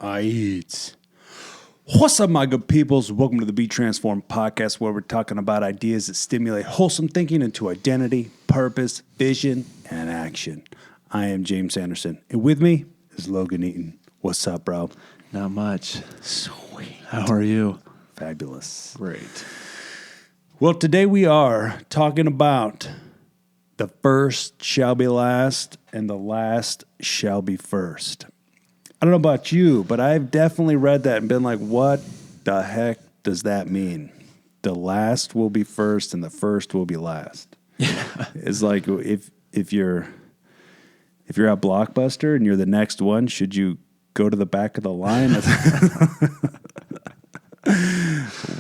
I eat. What's up, my good peoples? Welcome to the Be Transformed podcast, where we're talking about ideas that stimulate wholesome thinking into identity, purpose, vision, and action. I am James Anderson, and with me is Logan Eaton. What's up, bro? Not much. Sweet. How are you? Fabulous. Great. Well, today we are talking about the first shall be last, and the last shall be first. I don't know about you, but I've definitely read that and been like, what the heck does that mean? The last will be first and the first will be last. It's like if you're at Blockbuster and you're the next one, should you go to the back of the line?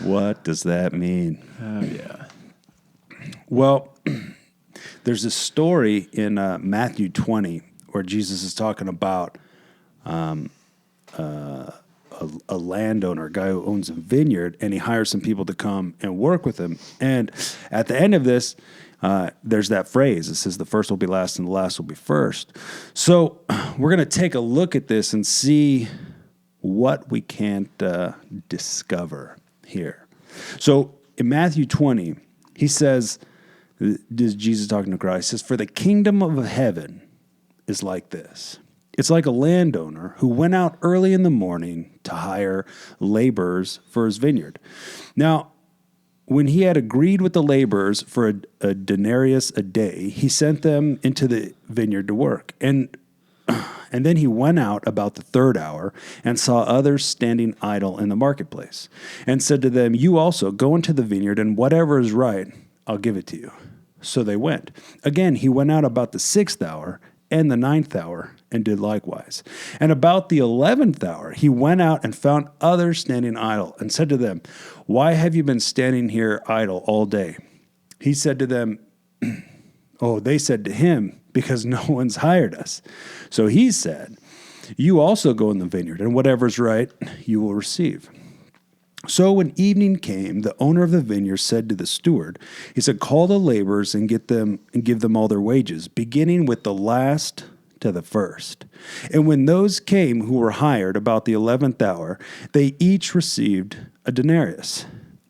What does that mean? Oh, yeah. Well, there's a story in Matthew 20 where Jesus is talking about a landowner, a guy who owns a vineyard, and he hires some people to come and work with him. And at the end of this, there's that phrase. It says the first will be last and the last will be first. So we're going to take a look at this and see what we can't discover here. So in Matthew 20, he says, this is Jesus talking to Christ, he says, for the kingdom of heaven is like this. It's like a landowner who went out early in the morning to hire laborers for his vineyard. Now, when he had agreed with the laborers for a denarius a day, he sent them into the vineyard to work. And then he went out about the third hour and saw others standing idle in the marketplace and said to them, you also go into the vineyard, and whatever is right, I'll give it to you. So they went. Again, he went out about the 6th hour and the 9th hour and did likewise. And about the 11th hour, he went out and found others standing idle and said to them, why have you been standing here idle all day? He said to them, they said to him, because no one's hired us. So he said, you also go in the vineyard, and whatever's right, you will receive. So when evening came, the owner of the vineyard said to the steward, he said, call the laborers and give them all their wages, beginning with the last to the first. And when those came who were hired about the 11th hour, they each received a denarius.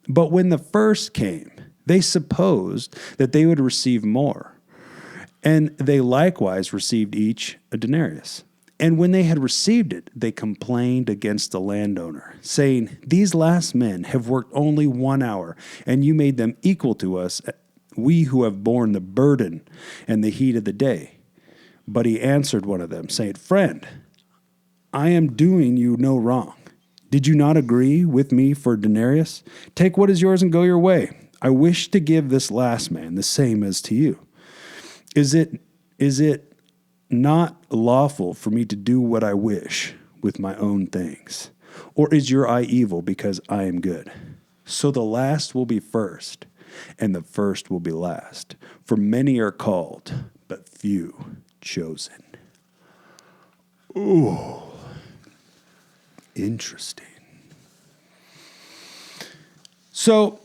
But when the first came, they supposed that they would receive more. And they likewise received each a denarius. And when they had received it, they complained against the landowner, saying, these last men have worked only 1 hour, and you made them equal to us, we who have borne the burden and the heat of the day. But he answered one of them, saying, friend, I am doing you no wrong. Did you not agree with me for a denarius? Take what is yours and go your way. I wish to give this last man the same as to you. Is it not lawful for me to do what I wish with my own things? Or is your eye evil because I am good? So the last will be first, and the first will be last. For many are called, but few chosen. Ooh, interesting. So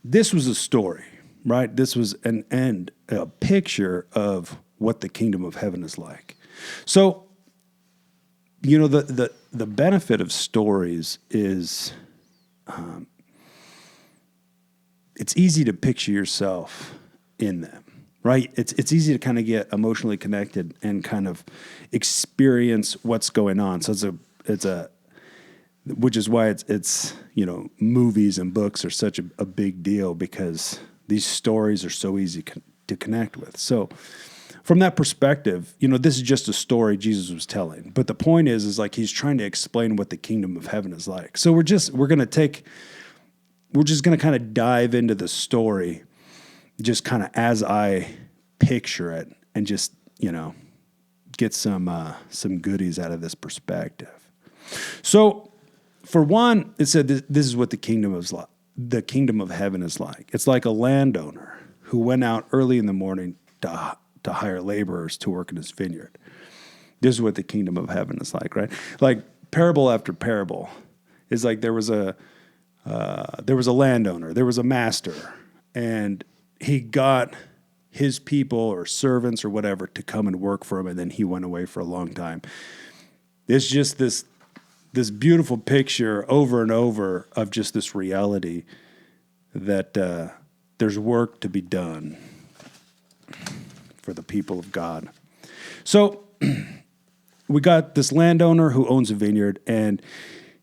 this was a story, right? This was a picture of what the kingdom of heaven is like. So, the benefit of stories is it's easy to picture yourself in them, right? It's easy to kind of get emotionally connected and kind of experience what's going on. So which is why it's movies and books are such a big deal, because these stories are so easy to connect with. So from that perspective, this is just a story Jesus was telling. But the point is like he's trying to explain what the kingdom of heaven is like. So we're just going to kind of dive into the story just kind of as I picture it, and just, get some goodies out of this perspective. So for one, it said this is what the kingdom of heaven is like. It's like a landowner who went out early in the morning to hire laborers to work in his vineyard. This is what the kingdom of heaven is like, right? Like parable after parable is like there was a landowner, there was a master, and he got his people or servants or whatever to come and work for him, and then he went away for a long time. It's just this this beautiful picture over and over of just this reality that there's work to be done for the people of God. So we got this landowner who owns a vineyard, and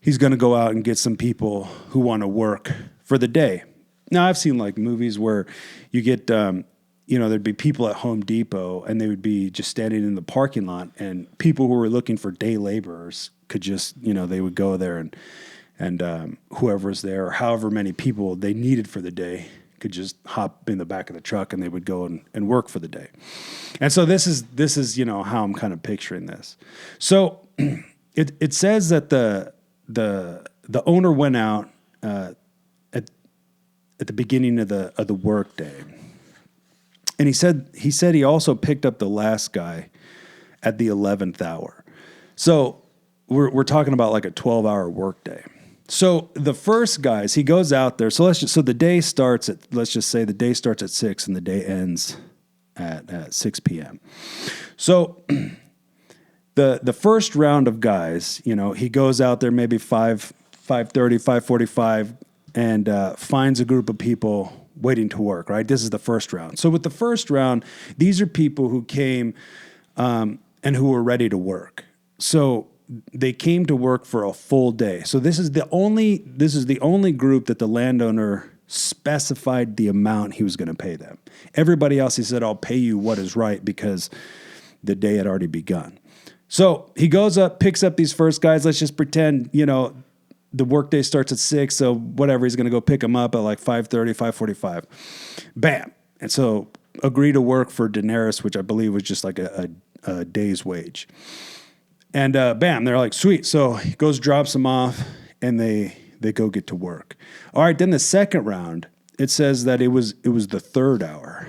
he's going to go out and get some people who want to work for the day. Now, I've seen like movies where you get, there'd be people at Home Depot, and they would be just standing in the parking lot, and people who were looking for day laborers could just, they would go there, and whoever's there, or however many people they needed for the day, could just hop in the back of the truck, and they would go and work for the day. And so this is how I'm kind of picturing this. So it says that the owner went out at the beginning of the work day, and he said he also picked up the last guy at the 11th hour. So we're talking about like a 12-hour work day. So the first guys, he goes out there. So the day starts at, let's just say the day starts at 6 and the day ends at 6 p.m. So the first round of guys, he goes out there maybe 5:30, 5:45, and finds a group of people waiting to work, right? This is the first round. So with the first round, these are people who came and who were ready to work. So they came to work for a full day. So this is the only group that the landowner specified the amount he was going to pay them. Everybody else, he said, I'll pay you what is right, because the day had already begun. So he goes up, picks up these first guys. Let's just pretend, the workday starts at 6, so whatever, he's going to go pick them up at like 5:30, 5:45. Bam. And so agree to work for denarius, which I believe was just like a day's wage. And bam, they're like, sweet. So he goes, drops them off, and they go get to work. All right, then the second round, it says that it was the third hour.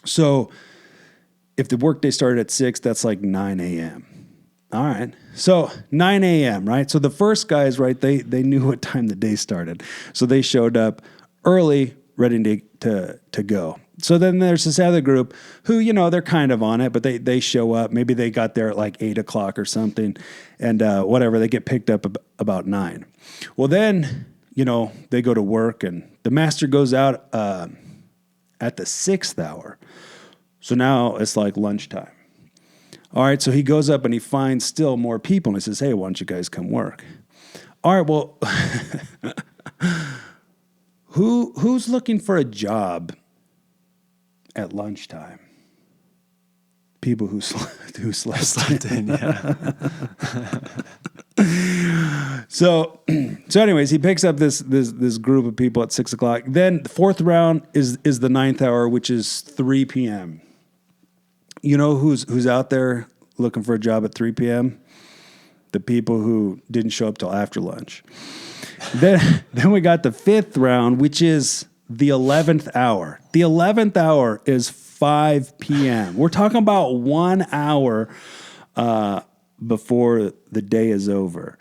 So if the workday started at 6, that's like 9 a.m. All right. So 9 a.m., right? So the first guys, right, they knew what time the day started. So they showed up early, ready to go. So then there's this other group who, they're kind of on it, but they show up. Maybe they got there at like 8 o'clock or something, and whatever, they get picked up about 9. Well, then, they go to work, and the master goes out at the 6th hour. So now it's like lunchtime. All right, so he goes up and he finds still more people, and he says, hey, why don't you guys come work? All right, well, who's looking for a job at lunchtime? People who slept in, yeah. So anyways, he picks up this group of people at 6 o'clock. Then the fourth round is the 9th hour, which is 3 p.m. You know who's out there looking for a job at 3 p.m.? The people who didn't show up till after lunch. Then we got the 5th round, which is the 11th hour. The 11th hour is 5 p.m. We're talking about 1 hour before the day is over.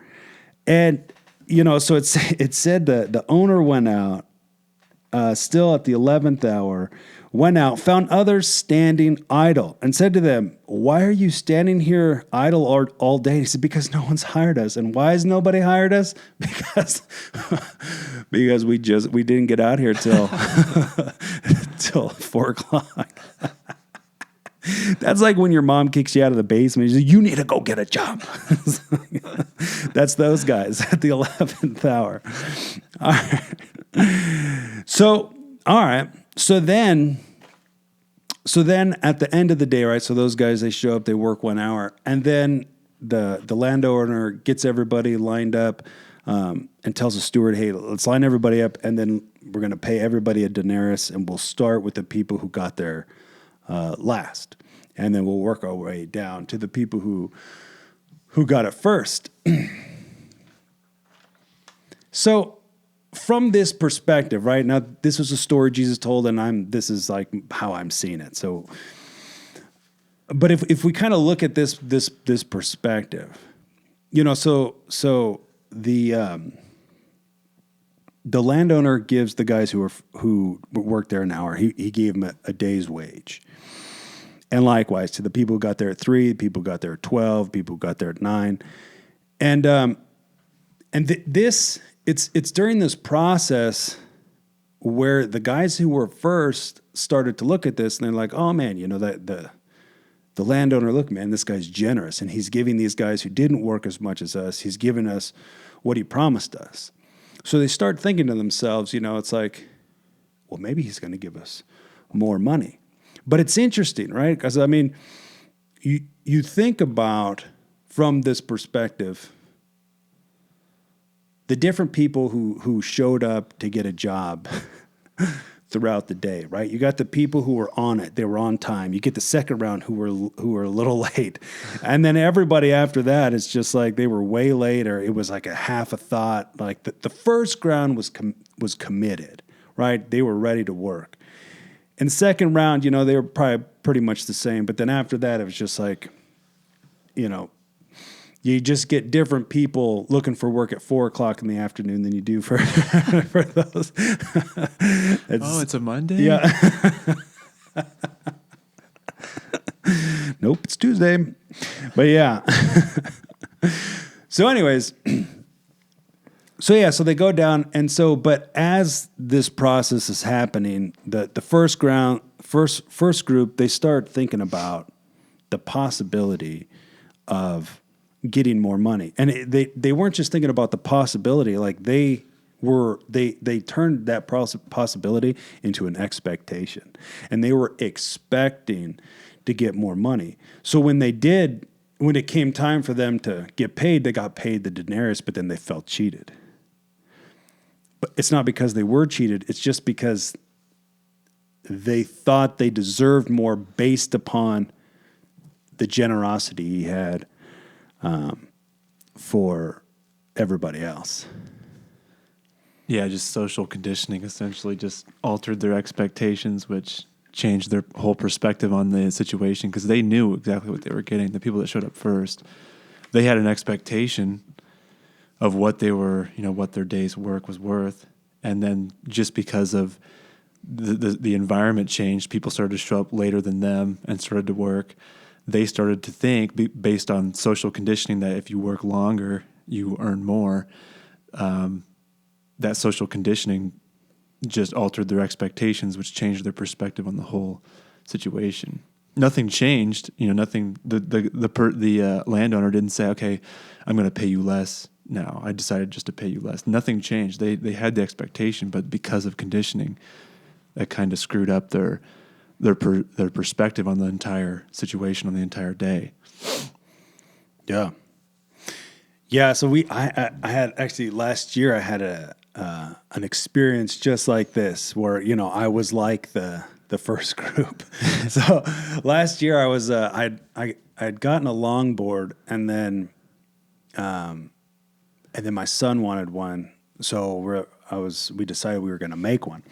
And, so it said that the owner went out still at the 11th hour, went out, found others standing idle, and said to them, why are you standing here idle all day? He said, because no one's hired us. And why has nobody hired us? Because we didn't get out here till 4 o'clock. That's like when your mom kicks you out of the basement. She's like, you need to go get a job. That's those guys at the 11th hour. All right. So, all right. So then at the end of the day, right? So those guys, they show up, they work 1 hour, and then the landowner gets everybody lined up and tells the steward, hey, let's line everybody up, and then we're going to pay everybody a denarius, and we'll start with the people who got there last, and then we'll work our way down to the people who got it first. So from this perspective, right now, this was a story Jesus told, and this is like how I'm seeing it. So, but if we kind of look at this perspective, so the landowner gives the guys who worked there an hour. He gave them a day's wage, and likewise to the people who got there at 3, people who got there at 12, people who got there at 9, and And it's during this process where the guys who were first started to look at this and they're like, oh man, that the landowner, look, man, this guy's generous and he's giving these guys who didn't work as much as us, he's giving us what he promised us. So they start thinking to themselves, it's like, well, maybe he's going to give us more money. But it's interesting, right? Because you think about from this perspective, the different people who showed up to get a job throughout the day, right? You got the people who were on it; they were on time. You get the second round who were a little late, and then everybody after that is just like they were way late, or it was like a half a thought. Like the first round was committed, right? They were ready to work. In the second round, they were probably pretty much the same, but then after that, it was just like, you just get different people looking for work at 4:00 in the afternoon than you do for for those. It's a Monday? Yeah. Nope, it's Tuesday. But yeah. So anyways, so they go down, and but as this process is happening, the first group, they start thinking about the possibility of getting more money. And they weren't just thinking about the possibility, like they turned that possibility into an expectation. And they were expecting to get more money. So when it came time for them to get paid, they got paid the denarius, but then they felt cheated. But it's not because they were cheated, it's just because they thought they deserved more based upon the generosity he had for everybody else. Yeah, just social conditioning essentially just altered their expectations, which changed their whole perspective on the situation because they knew exactly what they were getting. The people that showed up first, they had an expectation of what they were, what their day's work was worth. And then just because of the environment changed, people started to show up later than them and started to work. They started to think, based on social conditioning, that if you work longer, you earn more. That social conditioning just altered their expectations, which changed their perspective on the whole situation. Nothing changed, nothing. The landowner didn't say, "Okay, I'm going to pay you less." No, I decided just to pay you less. Nothing changed. They had the expectation, but because of conditioning, that kind of screwed up their perspective on the entire situation, on the entire day. Yeah. Yeah. So I had actually last year I had an experience just like this where, I was like the first group. So last year I was, I'd gotten a longboard and then my son wanted one. So we decided we were going to make one.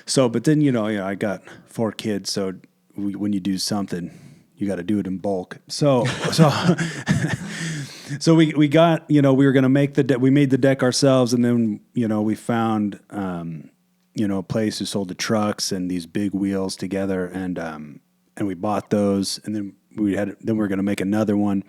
So, but then, I got 4 kids. So when you do something, you got to do it in bulk. So we got, we were going to make the deck. We made the deck ourselves. And then, we found, a place who sold the trucks and these big wheels together. And we bought those. And then we were going to make another one,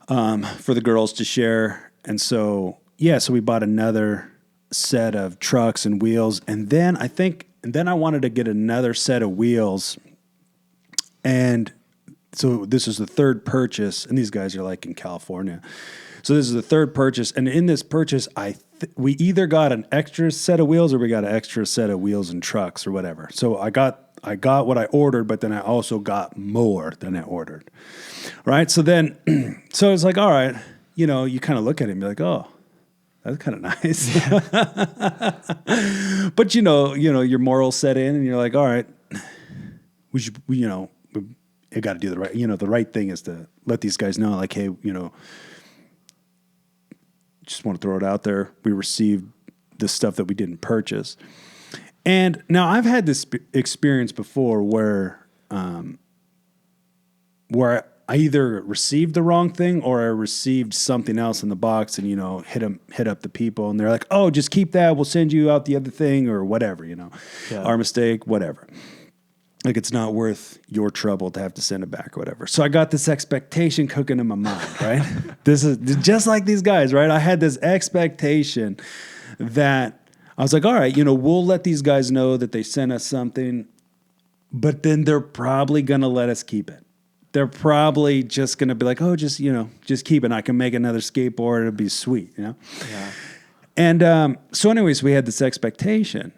for the girls to share. And so we bought another set of trucks and wheels. And then I wanted to get another set of wheels. And so this is the third purchase, and these guys are like in California. So this is the third purchase. And in this purchase, we either got an extra set of wheels or we got an extra set of wheels and trucks or whatever. So I got what I ordered, but then I also got more than I ordered. Right. So then, so it's like, all right, you kind of look at it and be like, oh, that's kind of nice. But your morals set in and you're like, all right, we should, you got to do the right, the right thing is to let these guys know, like, hey, just want to throw it out there. We received the stuff that we didn't purchase. And now I've had this experience before where I either received the wrong thing or I received something else in the box and, hit up the people and they're like, oh, just keep that. We'll send you out the other thing or whatever, our mistake, whatever. Like it's not worth your trouble to have to send it back or whatever. So I got this expectation cooking in my mind, right? This is just like these guys, right? I had this expectation that I was like, all right, we'll let these guys know that they sent us something, but then they're probably going to let us keep it. They're probably just going to be like, oh, just keep it. I can make another skateboard. It'll be sweet, Yeah. And so anyways, we had this expectation.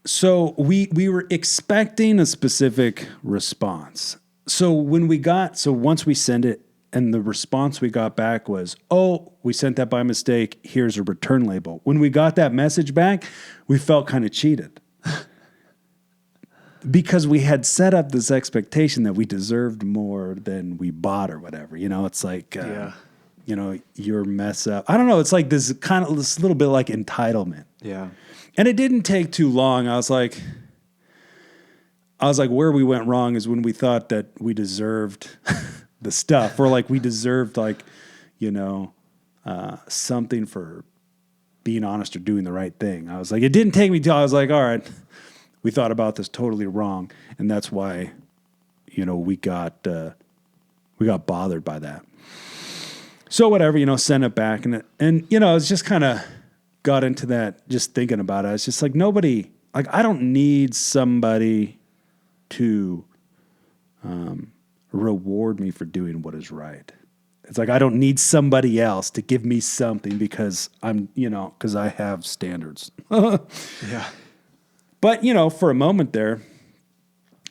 So we were expecting a specific response. So once we send it and the response we got back was, oh, we sent that by mistake. Here's a return label. When we got that message back, we felt kind of cheated. Because we had set up this expectation that we deserved more than we bought or whatever. It's like, your mess up. I don't know. It's like this little bit like entitlement. Yeah. And it didn't take too long. I was like, where we went wrong is when we thought that we deserved the stuff, or like we deserved something for being honest or doing the right thing. I was like, it didn't take me till I was like, all right, we thought about this totally wrong, and that's why, we got bothered by that. So whatever, sent it back, and it's just kind of got into that just thinking about it. It's just like I don't need somebody to reward me for doing what is right. It's like I don't need somebody else to give me something because because I have standards. Yeah. But, for a moment there,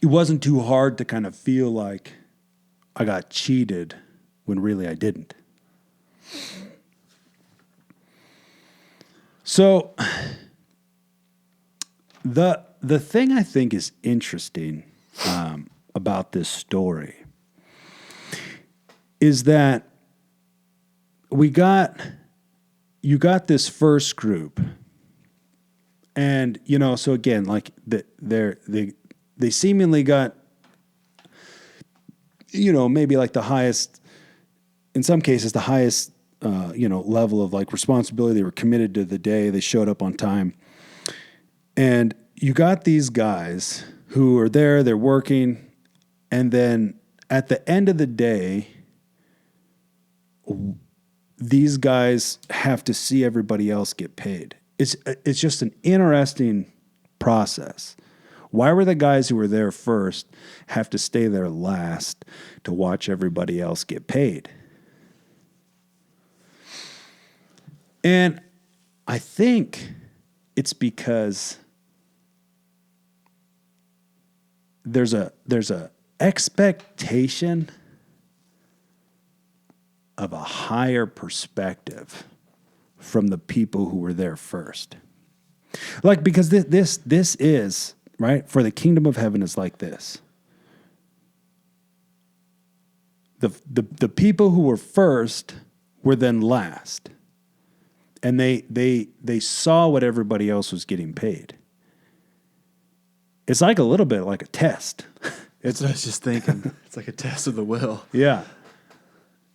it wasn't too hard to kind of feel like I got cheated when really I didn't. So the thing I think is interesting about this story is that you got this first group. And, so again, like they seemingly got, maybe like the highest, in some cases, the highest, level of like responsibility. They were committed to the day. They showed up on time. And you got these guys who are there, they're working. And then at the end of the day, these guys have to see everybody else get paid. It's just an interesting process. Why were the guys who were there first have to stay there last to watch everybody else get paid? And I think it's because there's a expectation of a higher perspective from the people who were there first. Like, because this is, right, for the kingdom of heaven is like this. The people who were first were then last. And they saw what everybody else was getting paid. It's like a little bit like a test. That's what I was just thinking. It's like a test of the will. Yeah.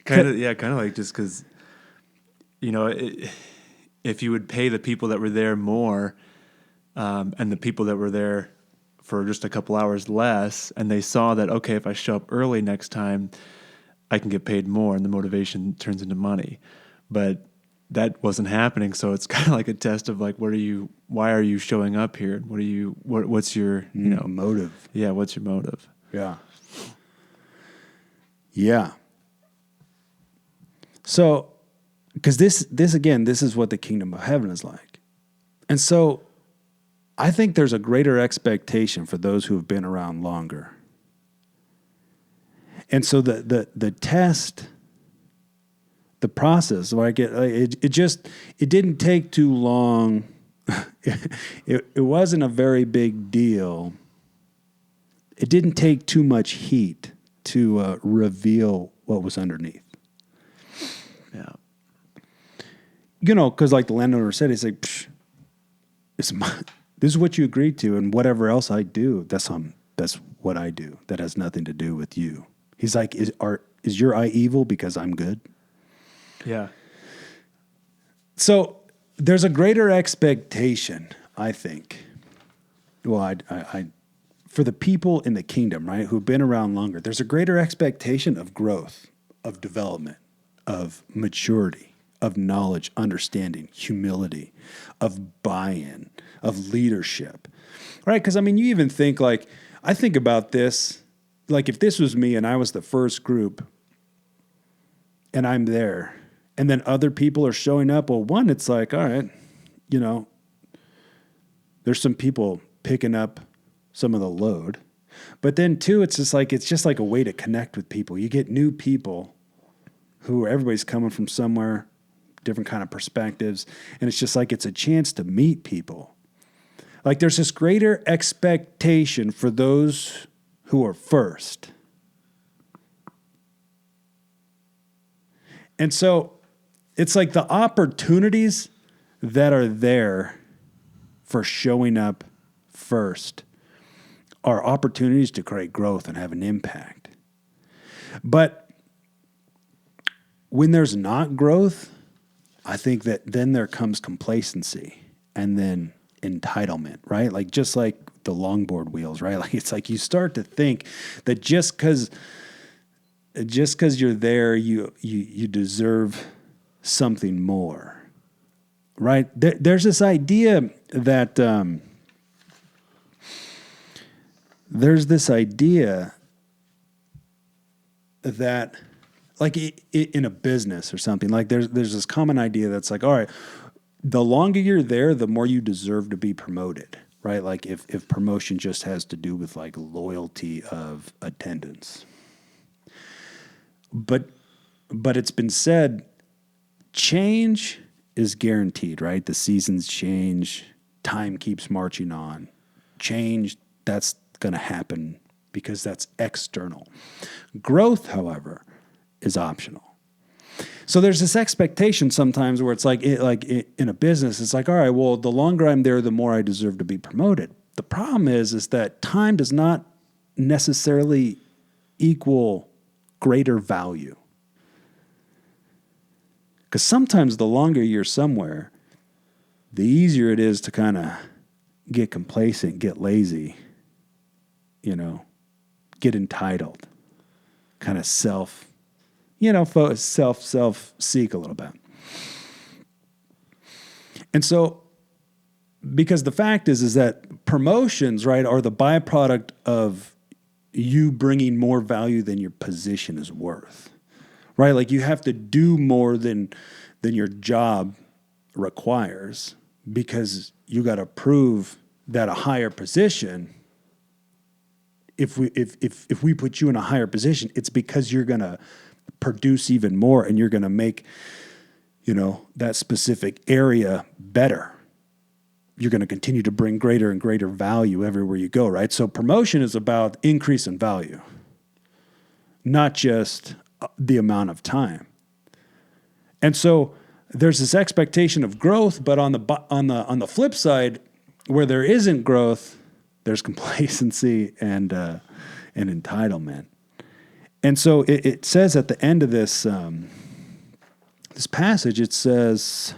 Kind of like just because, if you would pay the people that were there more, and the people that were there for just a couple hours less, and they saw that, okay, if I show up early next time, I can get paid more, and the motivation turns into money. But that wasn't happening, so it's kind of like a test of like, why are you showing up here? What's your, motive? Yeah, what's your motive? Yeah. Yeah. So, because this is what the kingdom of heaven is like. And so I think there's a greater expectation for those who have been around longer. And so the test, the process, like it didn't take too long. It wasn't a very big deal. It didn't take too much heat to reveal what was underneath. Yeah. Because like the landowner said, he's like, this is what you agreed to, and whatever else I do, that's what I do. That has nothing to do with you. He's like, is your eye evil because I'm good? Yeah. So there's a greater expectation, I think. Well, for the people in the kingdom, right, who've been around longer, there's a greater expectation of growth, of development, of maturity, of knowledge, understanding, humility, of buy-in, of leadership, right? Because, I mean, you even think like, I think about this, like if this was me and I was the first group and I'm there and then other people are showing up, well, one, it's like, all right, you know, there's some people picking up some of the load. But then two, it's just like a way to connect with people. You get new people who everybody's coming from somewhere, different kind of perspectives. And it's just like, it's a chance to meet people. Like there's this greater expectation for those who are first. And so it's like the opportunities that are there for showing up first are opportunities to create growth and have an impact. But when there's not growth, I think that then there comes complacency and then entitlement, right? Like just like the longboard wheels, right? Like it's like you start to think that just because you're there, you deserve something more, right? There's this idea that like in a business or something, like there's this common idea that's like, all right, the longer you're there, the more you deserve to be promoted, right? Like if promotion just has to do with like loyalty of attendance. But it's been said, change is guaranteed, right? The seasons change, time keeps marching on. Change, that's going to happen because that's external. Growth, however, is optional. So there's this expectation sometimes where it's like in a business, it's like, all right, well, the longer I'm there, the more I deserve to be promoted. The problem is that time does not necessarily equal greater value. Because sometimes the longer you're somewhere, the easier it is to kind of get complacent, get lazy, get entitled, kind of self seek a little bit. And so, because the fact is that promotions, right, are the byproduct of you bringing more value than your position is worth, right? Like you have to do more than your job requires because you got to prove that a higher position, if we put you in a higher position, it's because you're going to produce even more and you're going to make, that specific area better. You're going to continue to bring greater and greater value everywhere you go, right? So promotion is about increase in value, not just the amount of time. And so there's this expectation of growth, but on the flip side, where there isn't growth, there's complacency and entitlement. And so it says at the end of this this passage, it says,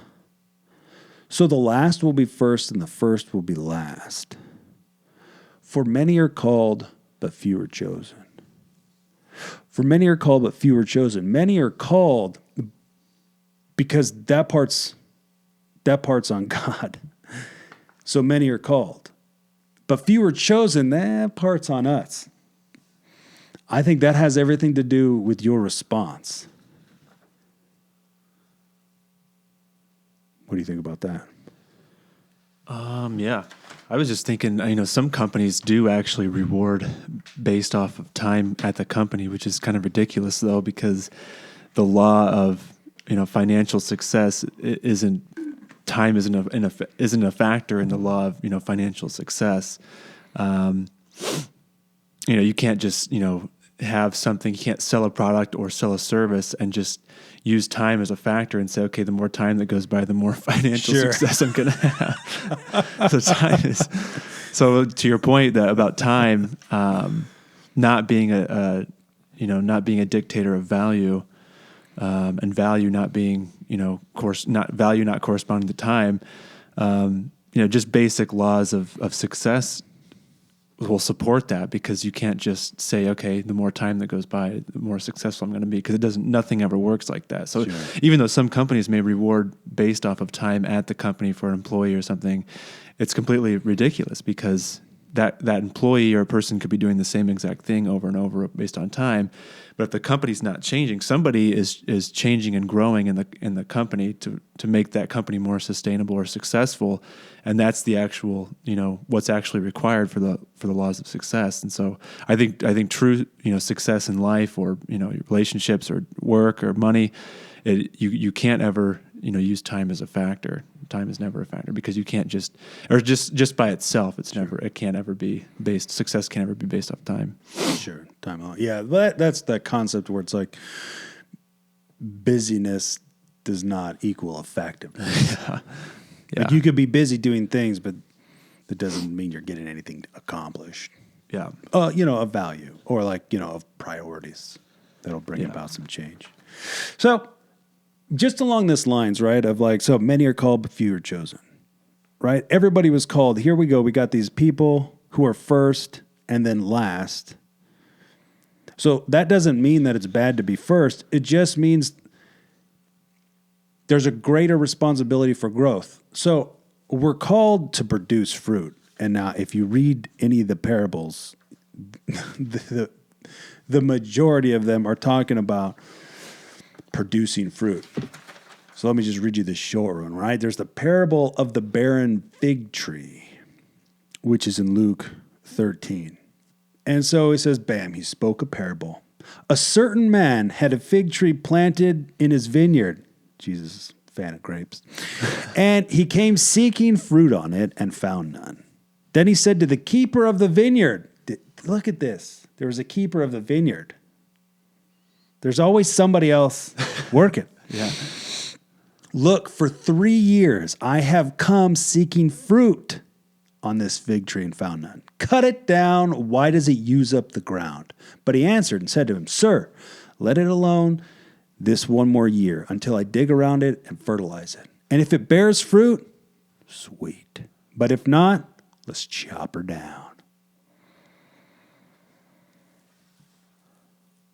"So the last will be first, and the first will be last. For many are called, but few are chosen." For many are called, but few are chosen. Many are called because that part's on God. So many are called. But few are chosen, that part's on us. I think that has everything to do with your response. What do you think about that? Yeah. I was just thinking, some companies do actually reward based off of time at the company, which is kind of ridiculous though, because the law of, financial success isn't a factor in the law of, financial success. You can't just, have something, you can't sell a product or sell a service and just use time as a factor and say, okay, the more time that goes by, the more financial success I'm going to have. So to your point about time, not being not being a dictator of value, and value not being, value not corresponding to time, just basic laws of success will support that, because you can't just say, okay, the more time that goes by, the more successful I'm going to be, because nothing ever works like that. So even though some companies may reward based off of time at the company for an employee or something, it's completely ridiculous, because that employee or person could be doing the same exact thing over and over based on time. But if the company's not changing, somebody is changing and growing in the company to make that company more sustainable or successful, and that's the actual, what's actually required for the laws of success. And so I think true, success in life, or your relationships or work or money, you can't ever use time as a factor. Time is never a factor, because you can't just by itself, it can't ever be based. Success can't ever be based off time. Sure, time out. Yeah, that's that concept where it's like busyness does not equal effectiveness. Yeah. Like you could be busy doing things, but that doesn't mean you're getting anything accomplished. Yeah. Of value, or of priorities that'll bring about some change. So, just along this lines, right, of so many are called, but few are chosen, right? Everybody was called. Here we go. We got these people who are first and then last. So that doesn't mean that it's bad to be first. It just means there's a greater responsibility for growth. So we're called to produce fruit. And now if you read any of the parables, the majority of them are talking about producing fruit. So let me just read you the short one, right? There's the parable of the barren fig tree, which is in Luke 13. And so he says, bam, he spoke a parable. A certain man had a fig tree planted in his vineyard. Jesus is a fan of grapes. And he came seeking fruit on it and found none. Then he said to the keeper of the vineyard, look at this. There was a keeper of the vineyard. There's always somebody else working. Yeah. Look, for 3 years I have come seeking fruit on this fig tree and found none. Cut it down. Why does it use up the ground? But he answered and said to him, Sir, let it alone this 1 more year until I dig around it and fertilize it. And if it bears fruit, sweet. But if not, let's chop her down.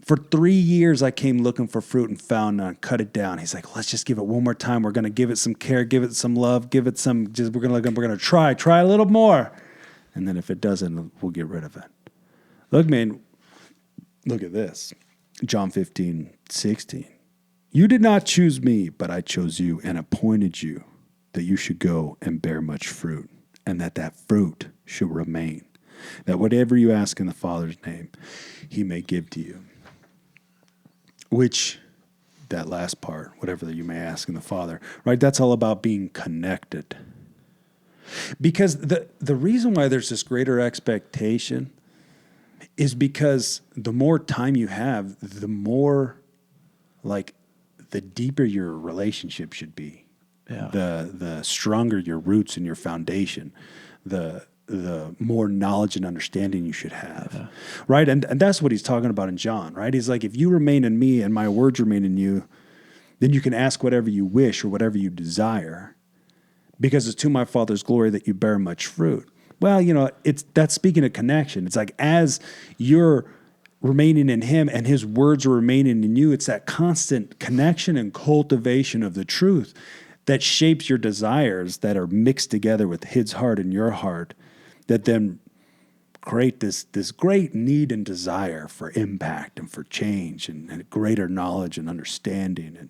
For 3 years, I came looking for fruit and found none. Cut it down. He's like, let's just give it one more time. We're going to give it some care, give it some love, give it some, we're going to try a little more. And then if it doesn't, we'll get rid of it. Look, man, look at this. John 15:16. You did not choose me, but I chose you and appointed you that you should go and bear much fruit, and that fruit should remain, that whatever you ask in the Father's name, he may give to you. Which, that last part, whatever that you may ask in the Father, right? That's all about being connected. Because the reason why there's this greater expectation is because the more time you have, the more, the deeper your relationship should be. Yeah. The stronger your roots and your foundation, the more knowledge and understanding you should have, right? And that's what he's talking about in John, right? He's like, if you remain in me and my words remain in you, then you can ask whatever you wish or whatever you desire, because it's to my Father's glory that you bear much fruit. Well, that's speaking of connection. It's like as you're remaining in him and his words are remaining in you, it's that constant connection and cultivation of the truth that shapes your desires that are mixed together with his heart and your heart, that then create this great need and desire for impact and for change and greater knowledge and understanding. And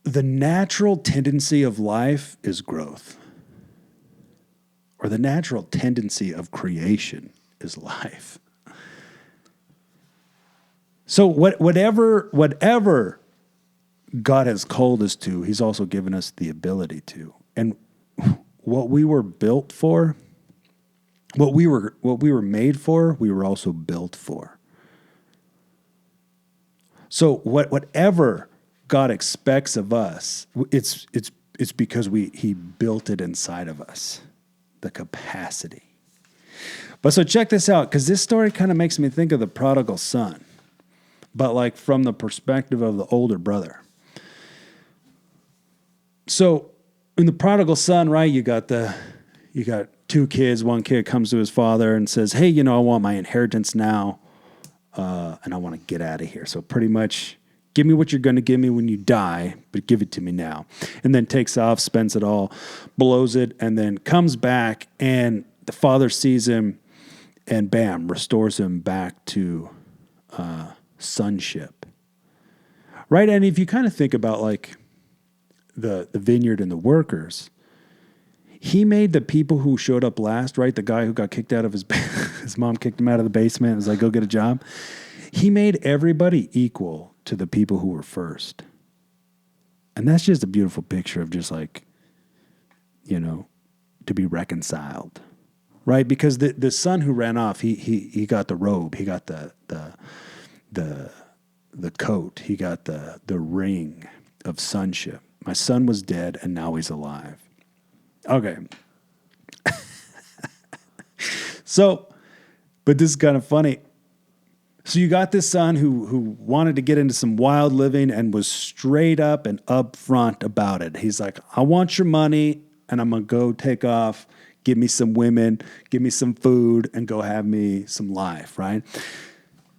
the natural tendency of life is growth, or the natural tendency of creation is life. So whatever God has called us to, he's also given us the ability to. And what we were built for, what we were made for, we were also built for. So whatever God expects of us, it's because he built it inside of us, the capacity. But so check this out, because this story kind of makes me think of the prodigal son, but from the perspective of the older brother. So in the prodigal son, right, you got two kids. One kid comes to his father and says, hey, I want my inheritance now, and I want to get out of here. So pretty much, give me what you're going to give me when you die, but give it to me now. And then takes off, spends it all, blows it, and then comes back, and the father sees him, and bam, restores him back to sonship. Right? And if you kind of think about like the vineyard and the workers, he made the people who showed up last, right? The guy who got kicked out of his mom kicked him out of the basement and was like, go get a job. He made everybody equal to the people who were first. And that's just a beautiful picture of just like, to be reconciled, right? Because the son who ran off, he got the robe, he got the coat, he got the ring of sonship. My son was dead and now he's alive. Okay. So, but this is kind of funny. So you got this son who wanted to get into some wild living and was straight up and upfront about it. He's like, I want your money and I'm going to go take off, give me some women, give me some food, and go have me some life, right?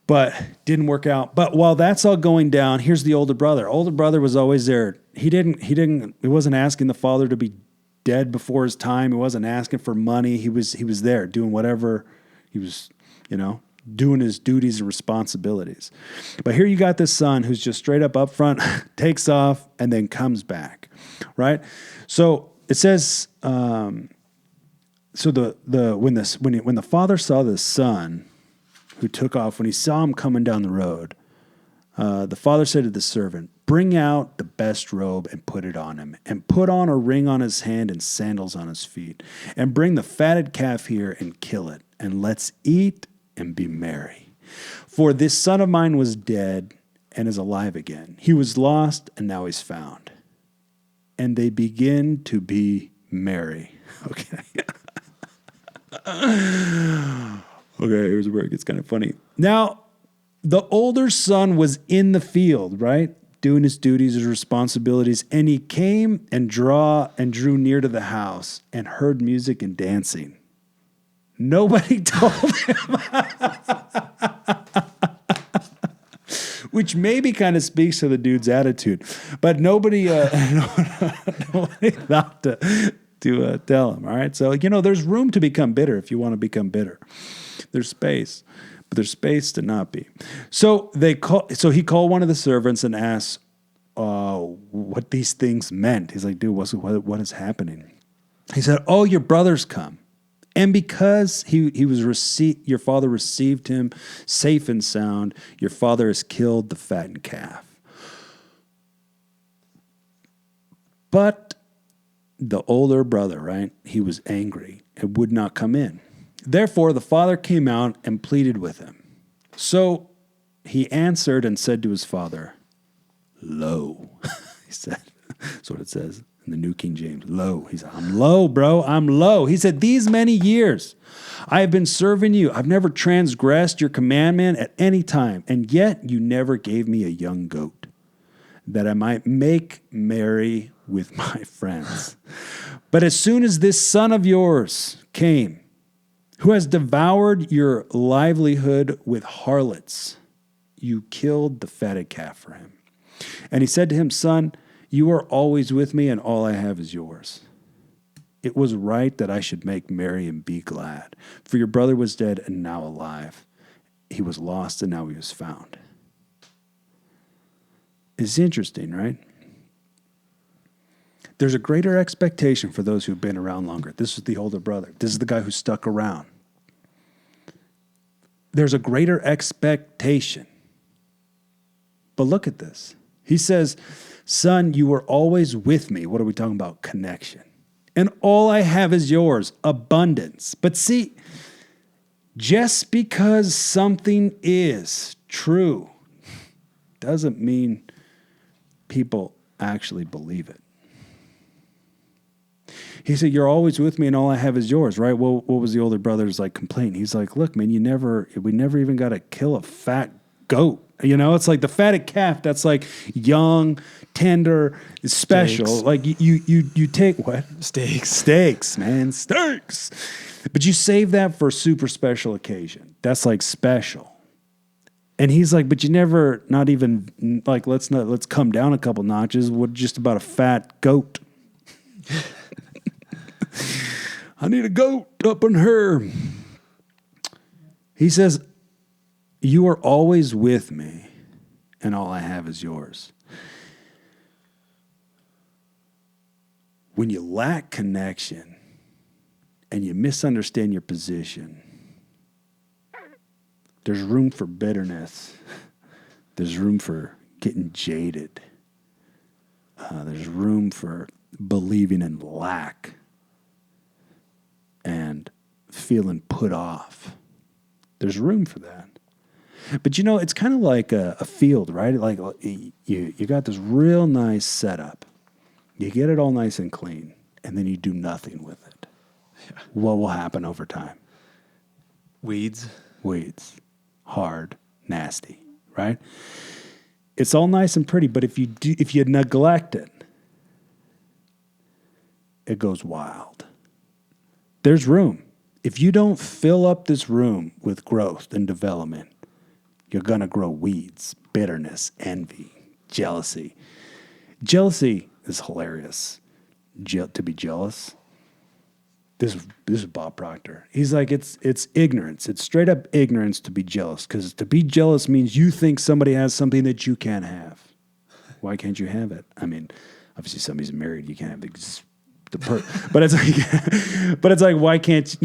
But didn't work out. But while that's all going down, here's the older brother. Older brother was always there. He wasn't asking the father to be dead before his time. He wasn't asking for money. He was there doing whatever he was, doing his duties and responsibilities. But here you got this son who's just straight up front, takes off, and then comes back, right? So it says, when the father saw the son who took off, when he saw him coming down the road, the father said to the servant, bring out the best robe and put it on him, and put on a ring on his hand and sandals on his feet, and bring the fatted calf here and kill it, and let's eat and be merry. For this son of mine was dead and is alive again. He was lost and now he's found. And they begin to be merry. Okay. Okay, here's where it gets kind of funny. Now, the older son was in the field, right? Doing his duties, his responsibilities, and he came and drew near to the house and heard music and dancing. Nobody told him. Which maybe kind of speaks to the dude's attitude. But nobody, nobody thought to tell him, all right? So, there's room to become bitter if you want to become bitter. There's space, but there's space to not be. So he called one of the servants and asked what these things meant. He's like, dude, what is happening? He said, oh, your brother's come. And because your father received him safe and sound, your father has killed the fattened calf. But the older brother, right, he was angry and would not come in. Therefore, the father came out and pleaded with him. So he answered and said to his father, lo, he said, that's what it says in the New King James, lo. He said, I'm low, bro, I'm low. He said, these many years I have been serving you. I've never transgressed your commandment at any time, and yet you never gave me a young goat that I might make merry with my friends. But as soon as this son of yours came, who has devoured your livelihood with harlots, you killed the fatted calf for him. And he said to him, son, you are always with me, and all I have is yours. It was right that I should make merry and be glad, for your brother was dead and now alive. He was lost and now he was found. It's interesting, right? There's a greater expectation for those who've been around longer. This is the older brother. This is the guy who stuck around. There's a greater expectation. But look at this. He says, son, you were always with me. What are we talking about? Connection. And all I have is yours, abundance. But see, just because something is true doesn't mean people actually believe it. He said, you're always with me and all I have is yours, right? Well, what was the older brother's complaint? He's like, look, man, we never even got to kill a fat goat. You know, it's like the fatted calf that's like young, tender, special. Steaks. Like you take what? Steaks, man, steaks. But you save that for a super special occasion. That's like special. And he's like, but you never, not even like, let's come down a couple notches. What just about a fat goat? I need a goat up in her. He says, you are always with me, and all I have is yours. When you lack connection and you misunderstand your position, there's room for bitterness. There's room for getting jaded. There's room for believing in lack and feeling put off. There's room for that. But, you know, it's kind of like a field, right? Like you got this real nice setup. You get it all nice and clean, and then you do nothing with it. Yeah. What will happen over time? Weeds. Hard, nasty, right? It's all nice and pretty, but if you neglect it, it goes wild. There's room. If you don't fill up this room with growth and development, you're going to grow weeds, bitterness, envy, jealousy. Jealousy is hilarious. To be jealous. This is Bob Proctor. He's like, it's ignorance. It's straight up ignorance to be jealous, because to be jealous means you think somebody has something that you can't have. Why can't you have it? I mean, obviously somebody's married. You can't have but it's like, why can't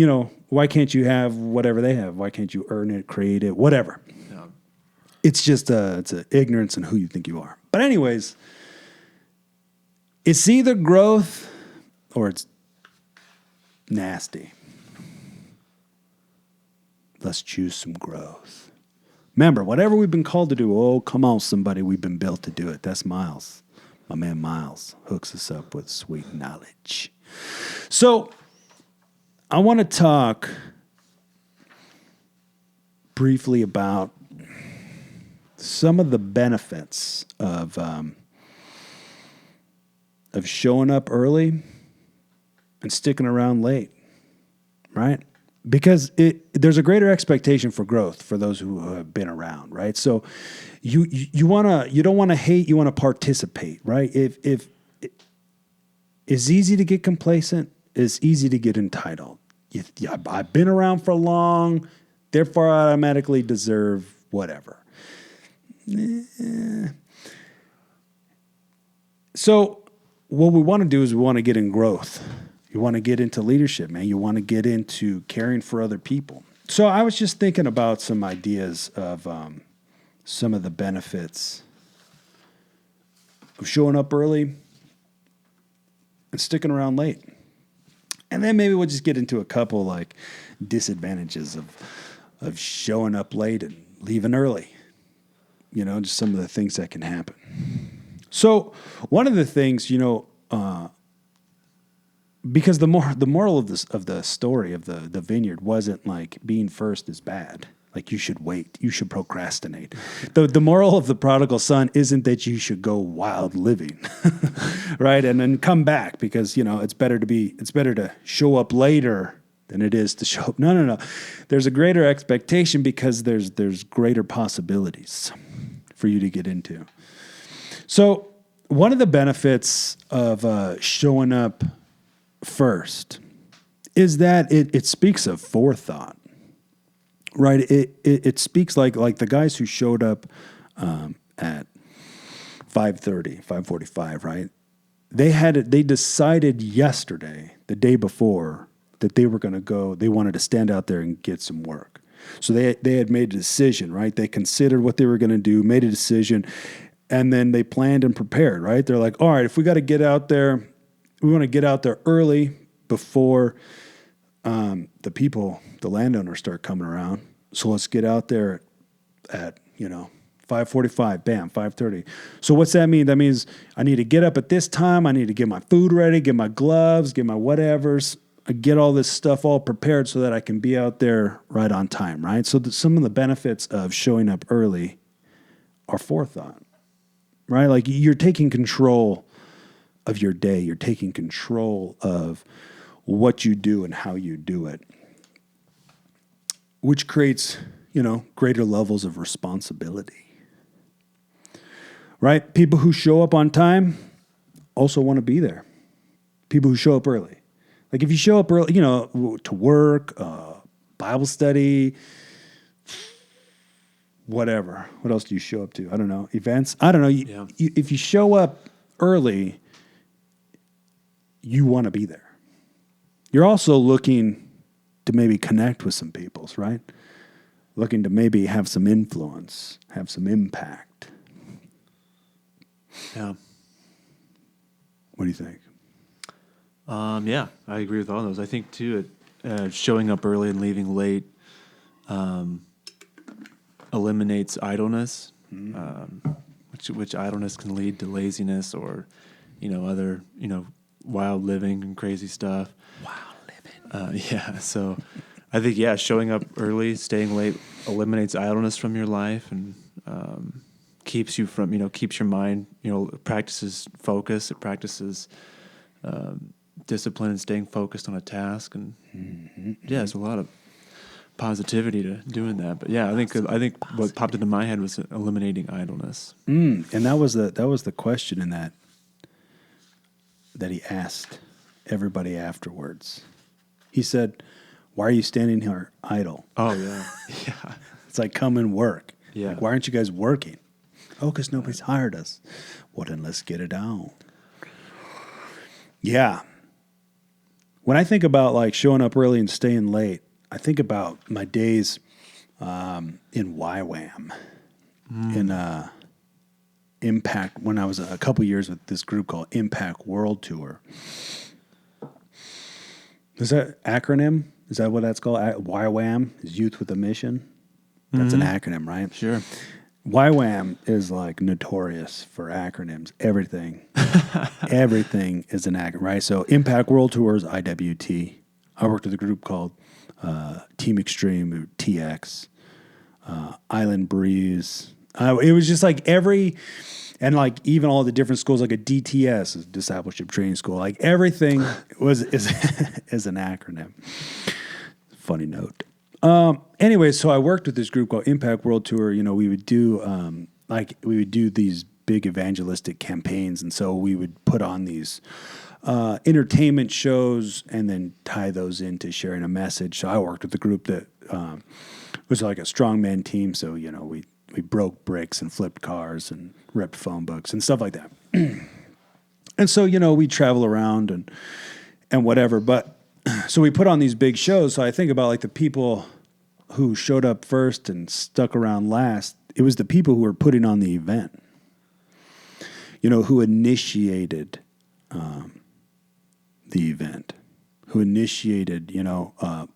you have whatever they have? Why can't you earn it, create it, whatever? Yeah. It's just it's an ignorance in who you think you are. But anyways, it's either growth or it's nasty. Let's choose some growth. Remember, whatever we've been called to do, oh, come on, somebody, we've been built to do it. That's Miles. My man Miles hooks us up with sweet knowledge. So I want to talk briefly about some of the benefits of showing up early and sticking around late, right? Because there's a greater expectation for growth for those who have been around, right? So you don't want to hate, you want to participate, right? If it's easy to get complacent, it's easy to get entitled. I've been around for long, therefore I automatically deserve whatever. So what we want to do is we want to get in growth. You want to get into leadership, man. You want to get into caring for other people. So I was just thinking about some ideas of some of the benefits of showing up early and sticking around late. And then maybe we'll just get into a couple like disadvantages of showing up late and leaving early. You know, just some of the things that can happen. So one of the things, because the moral of the story of the vineyard wasn't like being first is bad. Like you should wait, you should procrastinate. The moral of the prodigal son isn't that you should go wild living, right? And then come back because it's better to show up later than it is to show up. No. There's a greater expectation because there's greater possibilities for you to get into. So one of the benefits of showing up first is that it speaks of forethought, right? It speaks like the guys who showed up at 5:30, 5:45, right? They decided yesterday, the day before, that they were going to go. They wanted to stand out there and get some work. So they had made a decision, right? They considered what they were going to do, made a decision, and then they planned and prepared, right? They're like, all right, if we got to get out there, we want to get out there early before the landowners start coming around. So let's get out there at 5:45, bam, 5:30. So what's that mean? That means I need to get up at this time. I need to get my food ready, get my gloves, get my whatevers, get all this stuff all prepared so that I can be out there right on time, right? So some of the benefits of showing up early are forethought, right? Like you're taking control of your day. You're taking control of what you do and how you do it, which creates, greater levels of responsibility, right? People who show up on time also want to be there. People who show up early. Like if you show up early, to work, Bible study, whatever. What else do you show up to? I don't know. Events? I don't know. If you show up early, you want to be there. You're also looking to maybe connect with some people, right? Looking to maybe have some influence, have some impact. Yeah. What do you think? Yeah, I agree with all those. I think too, showing up early and leaving late eliminates idleness, which idleness can lead to laziness or, other wild living and crazy stuff. Wild living. Yeah. So, I think showing up early, staying late eliminates idleness from your life and keeps you from keeps your mind practices focus. It practices discipline and staying focused on a task, and there's a lot of positivity to doing that. But I think what popped into my head was eliminating idleness. And that was the question in that he asked everybody afterwards. He said, "Why are you standing here idle?" Oh yeah, yeah. It's like, come and work. Yeah. Like, why aren't you guys working? Oh, because nobody's hired us. Well, then let's get it on. Yeah. When I think about like showing up early and staying late, I think about my days in YWAM, in Impact, when I was a couple years with this group called Impact World Tour. Is that acronym? Is that what that's called? YWAM is Youth with a Mission. That's an acronym, right? Sure. YWAM is like notorious for acronyms. Everything is an acronym, right? So Impact World Tours, IWT. I worked with a group called Team Extreme, or TX, Island Breeze. It was just like and like even all the different schools, like a DTS, a discipleship training school, like everything is an acronym. Funny note. Anyway, so I worked with this group called Impact World Tour. We would do these big evangelistic campaigns, and so we would put on these entertainment shows and then tie those into sharing a message. So I worked with a group that was like a strongman team. So we broke bricks and flipped cars and ripped phone books and stuff like that. And so we travel around and whatever, but. So we put on these big shows. So I think about like the people who showed up first and stuck around last. It was the people who were putting on the event, who initiated the event, who initiated,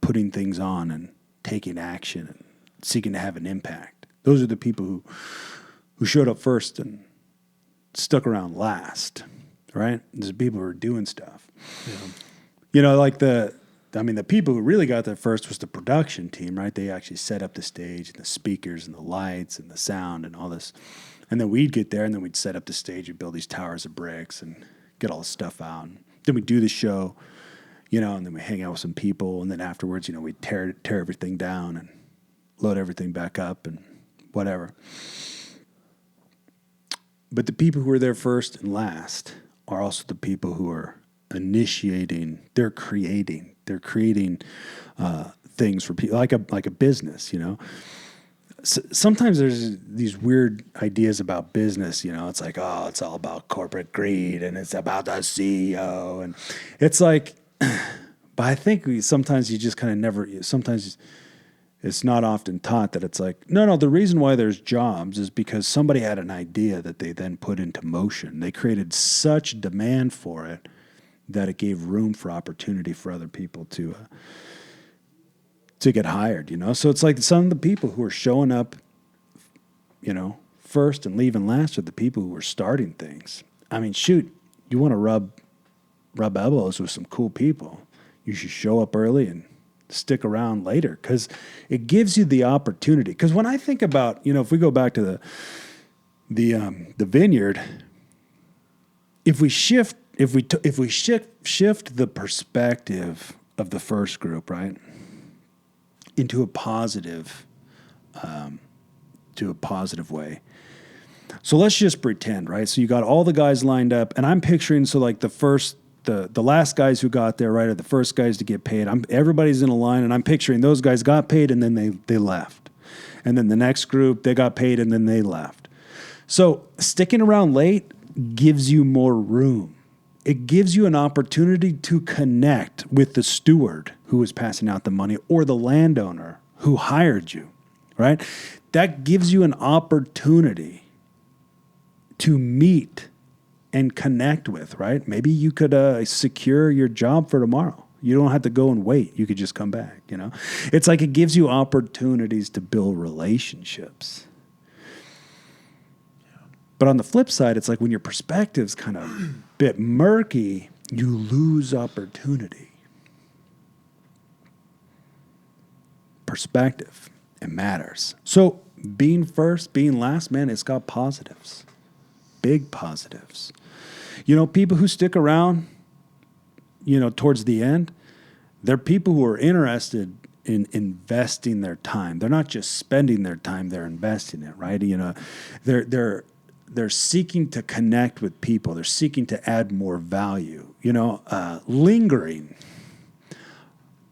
putting things on and taking action and seeking to have an impact. Those are the people who showed up first and stuck around last, right? There's people who are doing stuff. Yeah. Like the people who really got there first was the production team, right? They actually set up the stage and the speakers and the lights and the sound and all this. And then we'd get there and then we'd set up the stage and build these towers of bricks and get all the stuff out. And then we'd do the show, and then we hang out with some people. And then afterwards, we'd tear everything down and load everything back up and whatever. But the people who are there first and last are also the people who are initiating, they're creating things for people, like a business, Sometimes there's these weird ideas about business, it's like, oh, it's all about corporate greed and it's about the CEO. And it's like, but I think sometimes you just kind of sometimes it's not often taught that it's like, no, the reason why there's jobs is because somebody had an idea that they then put into motion. They created such demand for it that it gave room for opportunity for other people to get hired, So it's like some of the people who are showing up, first and leaving last are the people who are starting things. I mean, shoot, you want to rub elbows with some cool people. You should show up early and stick around later because it gives you the opportunity. Because when I think about, if we go back to the vineyard, if we shift the perspective of the first group, right, into a positive way. So let's just pretend, right? So you got all the guys lined up, and I'm picturing, so like the last guys who got there, right, are the first guys to get paid. Everybody's in a line, and I'm picturing those guys got paid and then they left. And then the next group, they got paid and then they left. So sticking around late gives you more room. It gives you an opportunity to connect with the steward who is passing out the money or the landowner who hired you, right? That gives you an opportunity to meet and connect with, right? Maybe you could secure your job for tomorrow. You don't have to go and wait. You could just come back, you know? It's like it gives you opportunities to build relationships. But on the flip side, it's like when your perspective's kind of a bit murky, you lose opportunity. Perspective, it matters. So being first, being last, man, it's got positives. Big positives. You know, people who stick around, you know, towards the end, they're people who are interested in investing their time. They're not just spending their time, they're investing it, right? You know, they're seeking to connect with people. They're seeking to add more value. You know, lingering.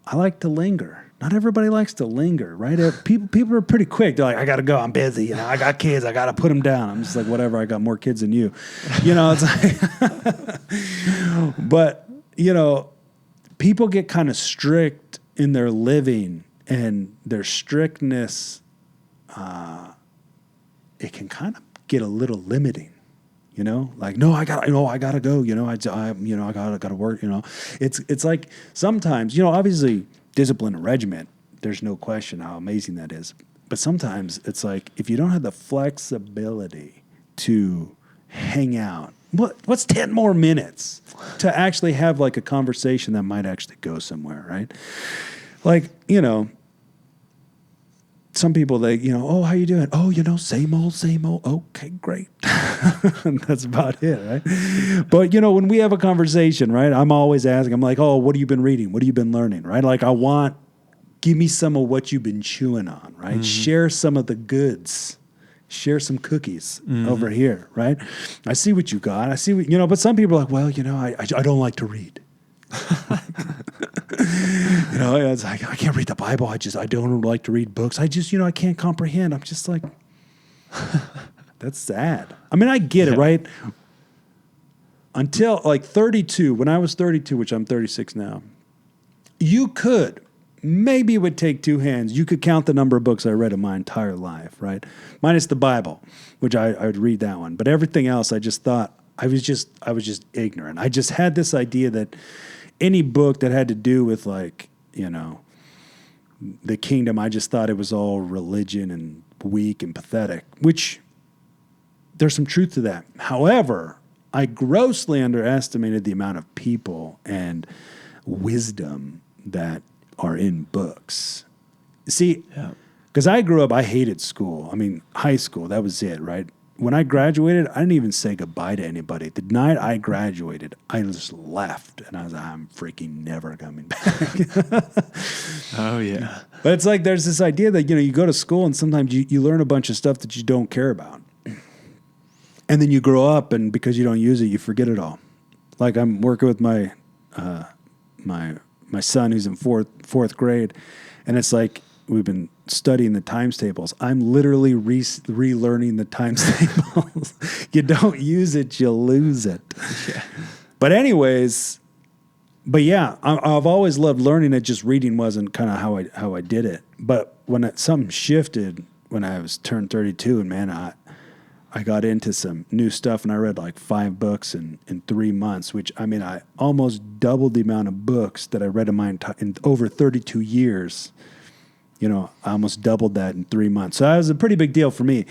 I like to linger. Not everybody likes to linger, right? People are pretty quick. They're like, I got to go. I'm busy. You know, I got kids. I got to put them down. I'm just like, whatever. I got more kids than you. You know, it's like, but, you know, people get kind of strict in their living, and their strictness, it can kind of get a little limiting. You know, like, no, I gotta go. You know, I gotta work. You know, it's like sometimes, you know, obviously discipline and regiment. There's no question how amazing that is. But sometimes it's like if you don't have the flexibility to hang out, what's 10 more minutes to actually have like a conversation that might actually go somewhere, right? Like, you know, some people, they, you know, oh, how you doing? Oh, you know, same old. Okay, great. That's about it, right? But, you know, when we have a conversation, right, I'm always asking, I'm like, oh, what have you been reading? What have you been learning, right? Like, give me some of what you've been chewing on, right? Mm-hmm. Share some of the goods. Share some cookies over here, right? I see what you got. I see what, you know, but some people are like, well, you know, I don't like to read. You know, it's like, I can't read the Bible. I don't like to read books. I can't comprehend. I'm just like, that's sad. I mean, I get it, right? Until like 32, when I was 32, which I'm 36 now, maybe it would take two hands. You could count the number of books I read in my entire life, right? Minus the Bible, which I would read that one. But everything else, I just thought, I was just ignorant. I just had this idea that any book that had to do with, like, you know, the kingdom, I just thought it was all religion and weak and pathetic, which there's some truth to that. However, I grossly underestimated the amount of people and wisdom that are in books. See, because I grew up, I hated school. I mean, high school, that was it, right? When I graduated, I didn't even say goodbye to anybody. The night I graduated, I just left. And I was like, I'm freaking never coming back. Oh, yeah. But it's like there's this idea that, you know, you go to school and sometimes you learn a bunch of stuff that you don't care about. And then you grow up, and because you don't use it, you forget it all. Like, I'm working with my son who's in fourth grade, and it's like we've been studying the times tables. I'm literally relearning the times tables. You don't use it, you lose it. Yeah. But anyways, yeah, I've always loved learning it. Just reading wasn't kind of how I did it. But when something shifted when I was turned 32, and man, I got into some new stuff, and I read like 5 books in 3 months, which, I mean, I almost doubled the amount of books that I read in over 32 years. You know, I almost doubled that in 3 months. So that was a pretty big deal for me.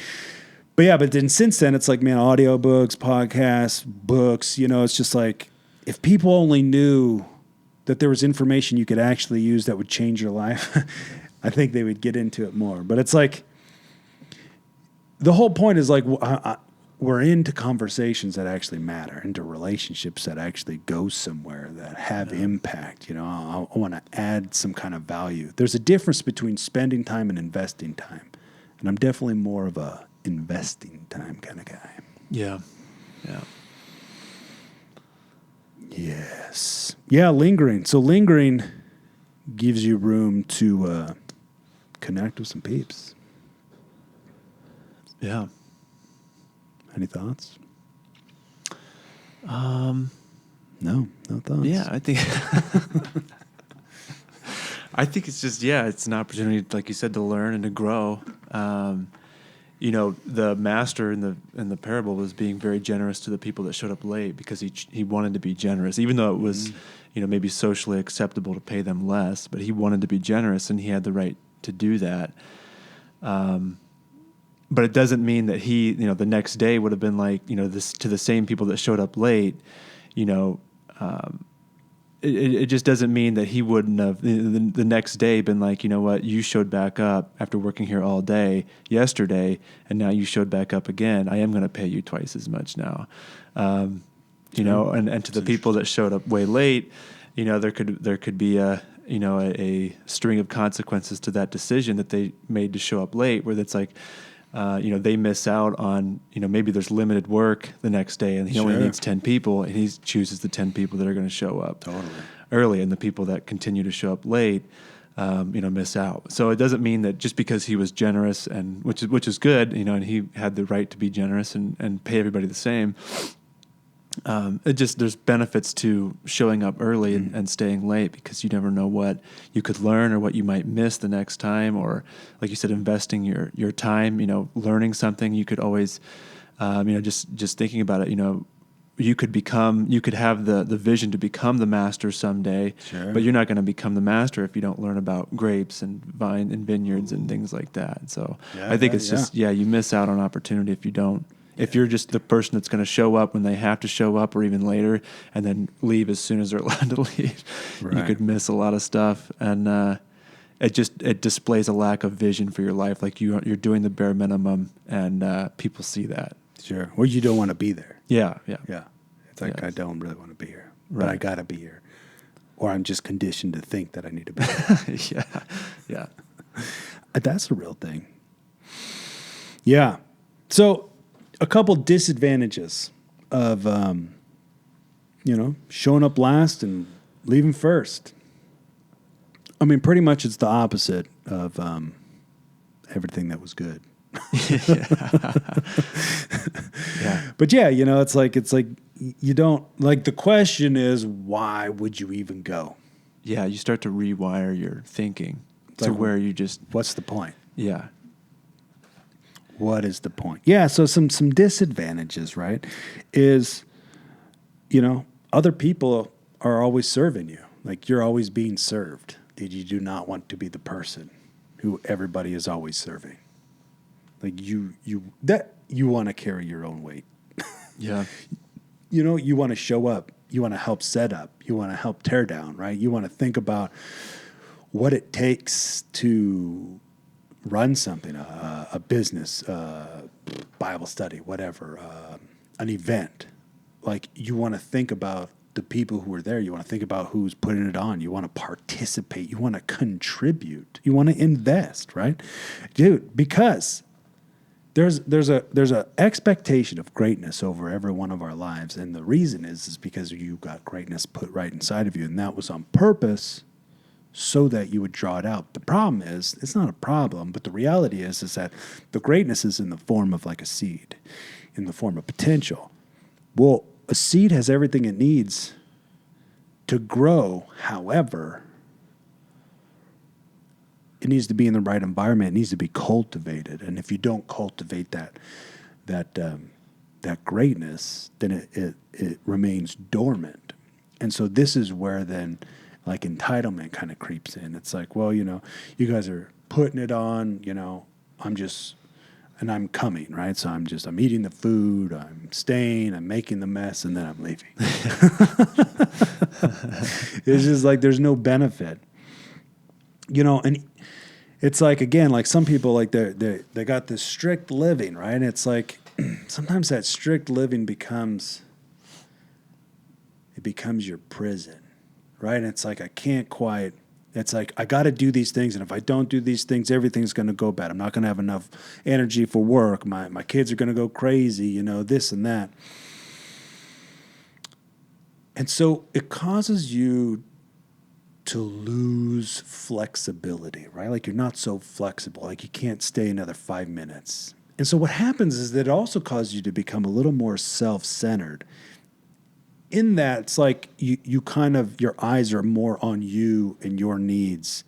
But yeah, but then since then, it's like, man, audiobooks, podcasts, books, you know, it's just like, if people only knew that there was information you could actually use that would change your life, I think they would get into it more. But it's like, the whole point is like, we're into conversations that actually matter, into relationships that actually go somewhere, that have impact. You know, I want to add some kind of value. There's a difference between spending time and investing time. And I'm definitely more of a investing time kind of guy. Yeah. Yeah. Yes. Yeah, lingering. So lingering gives you room to connect with some peeps. Yeah. Any thoughts? No thoughts. Yeah, I think I think it's just it's an opportunity, like you said, to learn and to grow. You know, the master in the parable was being very generous to the people that showed up late because he wanted to be generous, even though it was maybe socially acceptable to pay them less, but he wanted to be generous and he had the right to do that. But it doesn't mean that he, the next day would have been like, this to the same people that showed up late, it just doesn't mean that he wouldn't have the next day been like, you know what, you showed back up after working here all day yesterday, and now you showed back up again. I am going to pay you twice as much now. And to the people that showed up way late, there could be a string of consequences to that decision that they made to show up late, where it's like, they miss out on, maybe there's limited work the next day and he only needs 10 people and he chooses the 10 people that are going to show up early, and the people that continue to show up late, miss out. So it doesn't mean that just because he was generous, and which is good, and he had the right to be generous and pay everybody the same. There's benefits to showing up early and staying late, because you never know what you could learn or what you might miss the next time, or like you said, investing your time, learning something. You could always, just thinking about it, you could have the vision to become the master someday, but you're not going to become the master if you don't learn about grapes and vine and vineyards and things like that. So I think it's just, you miss out on opportunity if you don't. If you're just the person that's going to show up when they have to show up, or even later, and then leave as soon as they're allowed to leave, you could miss a lot of stuff. And it displays a lack of vision for your life. Like you're doing the bare minimum, and people see that. Sure. Or you don't want to be there. Yeah. It's like, I don't really want to be here, but I got to be here. Or I'm just conditioned to think that I need to be here. Yeah. That's a real thing. Yeah. So a couple disadvantages of, showing up last and leaving first. I mean, pretty much it's the opposite of everything that was good. But it's like you don't, like, the question is, why would you even go? Yeah, you start to rewire your thinking to where you just... What's the point? Yeah. What is the point? Yeah, so some disadvantages, right, is, other people are always serving you. Like, you're always being served. You do not want to be the person who everybody is always serving. Like, you want to carry your own weight. Yeah. You want to show up. You want to help set up. You want to help tear down, right? You want to think about what it takes to run something, a business, Bible study, whatever, an event. Like, you want to think about the people who are there. You want to think about who's putting it on. You want to participate. You want to contribute. You want to invest, right? Dude, because there's a expectation of greatness over every one of our lives. And the reason is because you got greatness put right inside of you. And that was on purpose, so that you would draw it out. The problem is, it's not a problem, but the reality is that the greatness is in the form of like a seed, in the form of potential. Well, a seed has everything it needs to grow. However, it needs to be in the right environment. It needs to be cultivated. And if you don't cultivate that greatness, then it remains dormant. And so this is where then, like, entitlement kind of creeps in. It's like, well, you guys are putting it on, I'm coming, right? So I'm eating the food, I'm staying, I'm making the mess, and then I'm leaving. It's just like, there's no benefit, and it's like, again, like some people, like they got this strict living, right? And it's like, sometimes that strict living becomes your prison, right? And it's like, I can't quite, it's like, I got to do these things. And if I don't do these things, everything's going to go bad. I'm not going to have enough energy for work. My kids are going to go crazy, you know, this and that. And so it causes you to lose flexibility, right? Like you're not so flexible. Like you can't stay another 5 minutes. And so what happens is that it also causes you to become a little more self-centered. In that, it's like you kind of, your eyes are more on you and your needs.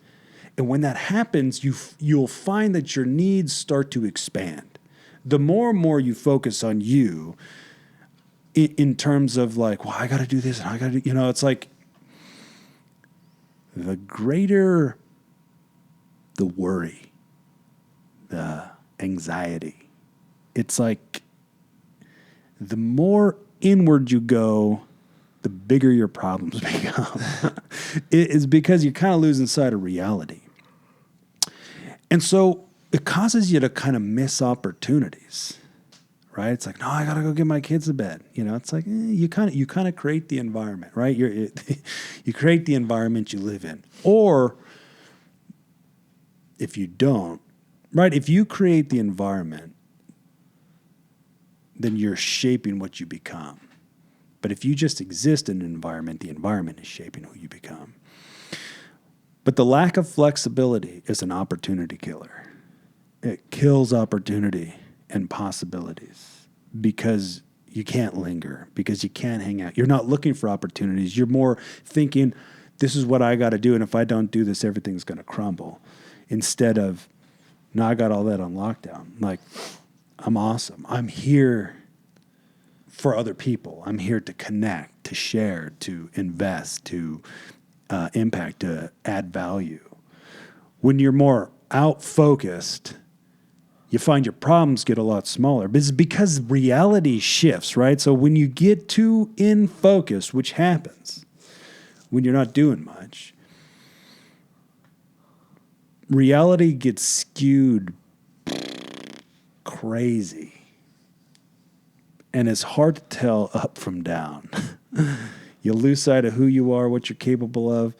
And when that happens, you'll find that your needs start to expand. The more and more you focus on you in terms of like, well, I got to do this and I got to, you know, it's like the greater the worry, the anxiety, it's like the more inward you go, the bigger your problems become. It is because you're kind of losing sight of reality. And so it causes you to kind of miss opportunities, right? It's like, no, I got to go get my kids to bed. You know, it's like, you kind of create the environment, right? You create the environment you live in. Or if you don't, right? If you create the environment, then you're shaping what you become. But if you just exist in an environment, the environment is shaping who you become. But the lack of flexibility is an opportunity killer. It kills opportunity and possibilities because you can't linger, because you can't hang out. You're not looking for opportunities. You're more thinking, this is what I got to do, and if I don't do this, everything's going to crumble. Instead of, no, I got all that on lockdown. Like, I'm awesome. I'm here for other people. I'm here to connect, to share, to invest, to impact, to add value. When you're more out-focused, you find your problems get a lot smaller. But it's because reality shifts, right? So when you get too in focus, which happens when you're not doing much, reality gets skewed crazy. And it's hard to tell up from down. You lose sight of who you are, what you're capable of.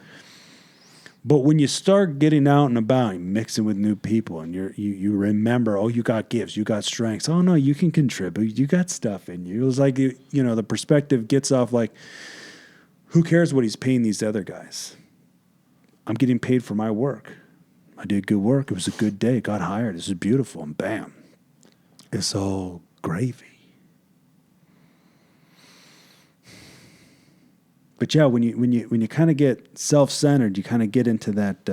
But when you start getting out and about, mixing with new people, and you remember, oh, you got gifts, you got strengths. Oh, no, you can contribute. You got stuff in you. It was like, the perspective gets off like, who cares what he's paying these other guys? I'm getting paid for my work. I did good work. It was a good day. Got hired. This is beautiful. And bam, it's all gravy. But yeah, when you kind of get self-centered, you kind of get into that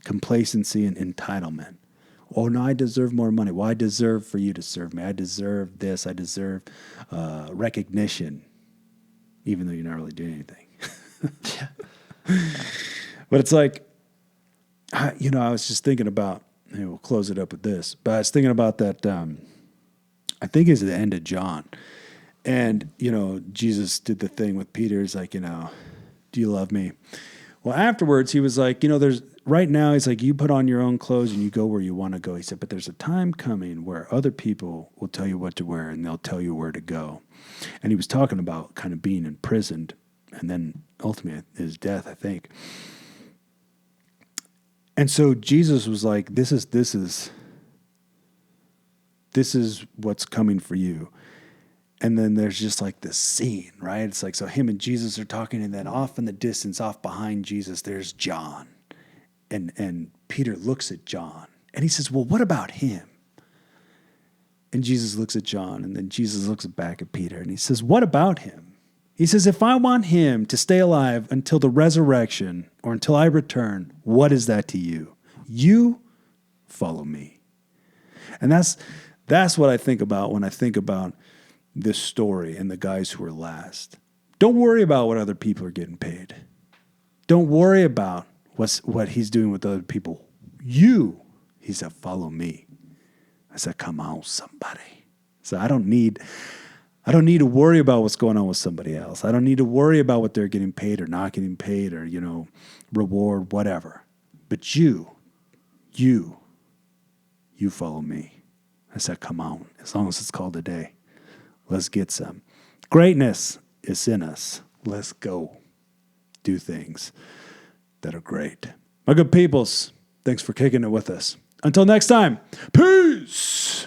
complacency and entitlement. Oh no, I deserve more money. Well, I deserve for you to serve me. I deserve this. I deserve recognition, even though you're not really doing anything. But it's like, I was just thinking about. Maybe we'll close it up with this. But I was thinking about that. I think it's the end of John. And, Jesus did the thing with Peter. He's like, do you love me? Well, afterwards, he was like, right now, he's like, you put on your own clothes and you go where you want to go. He said, but there's a time coming where other people will tell you what to wear and they'll tell you where to go. And he was talking about kind of being imprisoned and then ultimately his death, I think. And so Jesus was like, this is what's coming for you. And then there's just like this scene, right? It's like, so him and Jesus are talking, and then off in the distance, off behind Jesus, there's John. And Peter looks at John, and he says, well, what about him? And Jesus looks at John, and then Jesus looks back at Peter, and he says, what about him? He says, if I want him to stay alive until the resurrection or until I return, what is that to you? You follow me. And that's what I think about when I think about this story and the guys who are last. Don't worry about what other people are getting paid. Don't worry about what he's doing with other people. He said, follow me. I said, come on, somebody. So I don't need to worry about what's going on with somebody else. I don't need to worry about what they're getting paid or not getting paid or, reward, whatever. But you follow me. I said, come on, as long as it's called a day. Let's get some. Greatness is in us. Let's go do things that are great. My good peoples, thanks for kicking it with us. Until next time, peace.